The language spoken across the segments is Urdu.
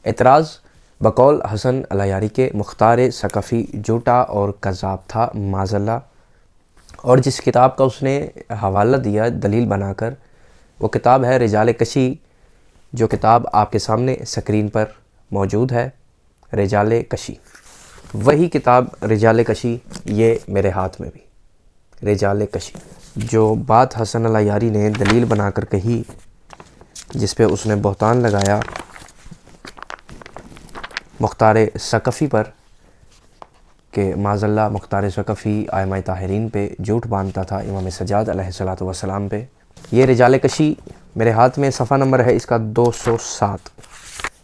اعتراض بقول حسن العیاری کے مختار ثقفی جھوٹا اور کذاب تھا معاذ اللہ، اور جس کتاب کا اس نے حوالہ دیا دلیل بنا کر وہ کتاب ہے رجال کشی، جو کتاب آپ کے سامنے سکرین پر موجود ہے، رجال کشی۔ وہی کتاب رجال کشی یہ میرے ہاتھ میں بھی رجال کشی، جو بات حسن العیاری نے دلیل بنا کر کہی، جس پہ اس نے بہتان لگایا مختار ثقفی پر کہ معاذ اللہ مختار ثقفی ائمہ طاہرین پہ جھوٹ باندھتا تھا، امام سجاد علیہ الصلوۃ والسلام پہ۔ یہ رجال کشی میرے ہاتھ میں صفحہ نمبر ہے اس کا 207۔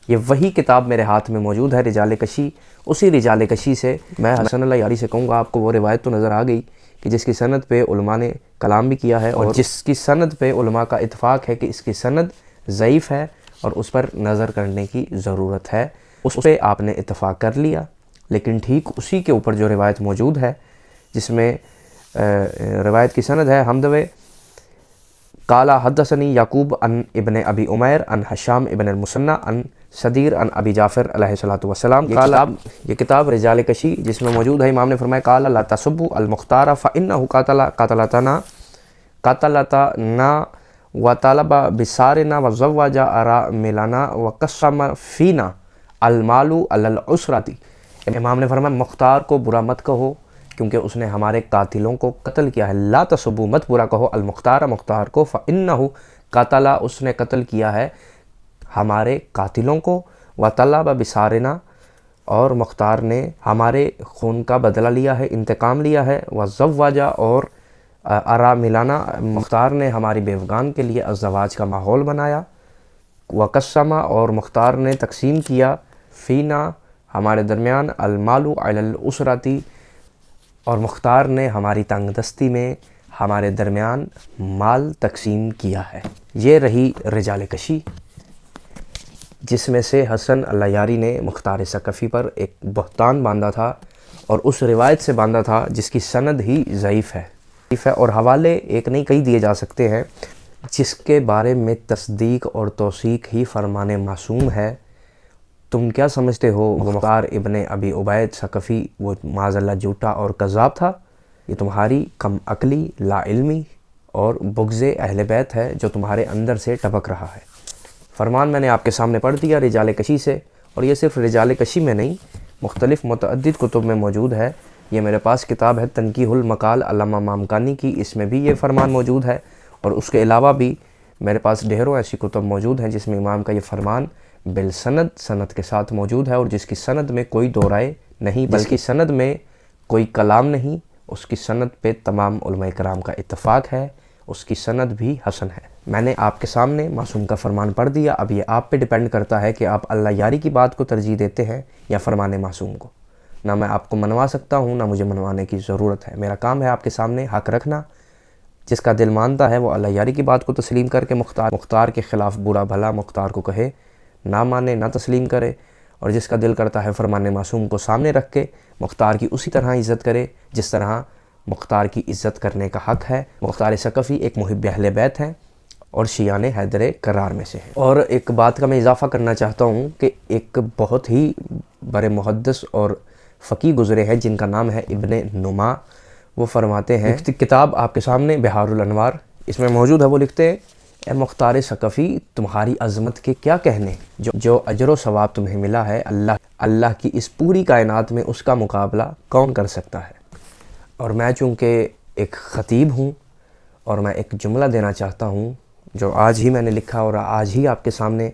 یہ وہی کتاب میرے ہاتھ میں موجود ہے رجال کشی۔ اسی رجال کشی سے میں حسن العیاری سے کہوں گا، آپ کو وہ روایت تو نظر آ گئی کہ جس کی سند پہ علماء نے کلام بھی کیا ہے، اور جس کی سند پہ علماء کا اتفاق ہے کہ اس کی سند ضعیف ہے اور اس پر نظر کرنے کی ضرورت ہے، اس پہ آپ نے اتفاق کر لیا۔ لیکن ٹھیک اسی کے اوپر جو روایت موجود ہے، جس میں روایت کی سند ہے حمدوے قال حدثنی یعقوب عن ابن ابی عمیر عن حشام ابن المثنی عن صدیر عن ابی جعفر علیہ الصلوۃ والسلام۔ یہ کتاب رجال کشی جس میں موجود ہے، امام نے فرمایا قال لا تسبوا المختار فانه قاتلتنا وطلب بصارنا وزوج اراملنا وقسم فینا المال علی العسرۃ۔ امام نے فرمایا مختار کو برا مت کہو کیونکہ اس نے ہمارے قاتلوں کو قتل کیا ہے۔ لا تسبوا، مت برا کہو المختار، مختار کو، فانه قتل، اس نے قتل کیا ہے ہمارے قاتلوں کو، وطلب بصارنا، اور مختار نے ہمارے خون کا بدلہ لیا ہے، انتقام لیا ہے، وزوج، اور اراملنا، مختار نے ہماری بیوگان کے لیے الزواج کا ماحول بنایا، وقسم، اور مختار نے تقسیم کیا، فینا، ہمارے درمیان، المال علی العسرۃ، اور مختار نے ہماری تنگ دستی میں ہمارے درمیان مال تقسیم کیا ہے۔ یہ رہی رجال کشی، جس میں سے حسن العیاری نے مختار ثقفی پر ایک بہتان باندھا تھا، اور اس روایت سے باندھا تھا جس کی سند ہی ضعیف ہے، اور حوالے ایک نہیں کئی دیے جا سکتے ہیں، جس کے بارے میں تصدیق اور توثیق ہی فرمان معصوم ہے۔ تم کیا سمجھتے ہو مختار ابن ابی عبید ثقفی وہ معاذ اللہ جھوٹا اور کذاب تھا؟ یہ تمہاری کم عقلی، لا علمی اور بغض اہل بیت ہے جو تمہارے اندر سے ٹپک رہا ہے۔ فرمان میں نے آپ کے سامنے پڑھ دیا رجال کشی سے، اور یہ صرف رجال کشی میں نہیں، مختلف متعدد کتب میں موجود ہے۔ یہ میرے پاس کتاب ہے تنقیح المقال علامہ مامکانی کی، اس میں بھی یہ فرمان موجود ہے، اور اس کے علاوہ بھی میرے پاس ڈھیروں ایسی کتب موجود ہیں جس میں امام کا یہ فرمان بالسند، سند کے ساتھ موجود ہے، اور جس کی سند میں کوئی دو رائے نہیں، بلکہ سند میں کوئی کلام نہیں، اس کی سند پہ تمام علماء کرام کا اتفاق ہے، اس کی سند بھی حسن ہے۔ میں نے آپ کے سامنے معصوم کا فرمان پڑھ دیا، اب یہ آپ پہ ڈیپینڈ کرتا ہے کہ آپ العیاری کی بات کو ترجیح دیتے ہیں یا فرمان معصوم کو۔ نہ میں آپ کو منوا سکتا ہوں، نہ مجھے منوانے کی ضرورت ہے، میرا کام ہے آپ کے سامنے حق رکھنا۔ جس کا دل مانتا ہے وہ العیاری کی بات کو تسلیم کر کے مختار کے خلاف برا بھلا مختار کو کہے، نہ مانے، نہ تسلیم کرے، اور جس کا دل کرتا ہے فرمان معصوم کو سامنے رکھ کے مختار کی اسی طرح عزت کرے جس طرح مختار کی عزت کرنے کا حق ہے۔ مختار ثقفی ایک محب اہل بیت ہیں اور شیعان حیدر کرار میں سے ہیں۔ اور ایک بات کا میں اضافہ کرنا چاہتا ہوں کہ ایک بہت ہی بڑے محدث اور فقیہ گزرے ہیں جن کا نام ہے ابن نما، وہ فرماتے ہیں، کتاب آپ کے سامنے بحار الانوار اس میں موجود ہے، وہ لکھتے ہیں اے مختار ثقفی تمہاری عظمت کے کیا کہنے، جو اجر و ثواب تمہیں ملا ہے اللہ کی اس پوری کائنات میں اس کا مقابلہ کون کر سکتا ہے۔ اور میں چونکہ ایک خطیب ہوں اور میں ایک جملہ دینا چاہتا ہوں جو آج ہی میں نے لکھا اور آج ہی آپ کے سامنے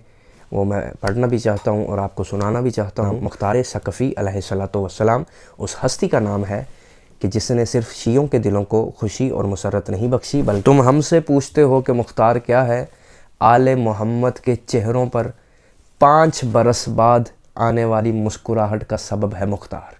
وہ میں پڑھنا بھی چاہتا ہوں اور آپ کو سنانا بھی چاہتا ہوں۔ مختار ثقفی علیہ الصلوۃ والسلام اس ہستی کا نام ہے کہ جس نے صرف شیعوں کے دلوں کو خوشی اور مسرت نہیں بخشی، بلکہ تم ہم سے پوچھتے ہو کہ مختار کیا ہے، آل محمد کے چہروں پر 5 برس بعد آنے والی مسکراہٹ کا سبب ہے مختار۔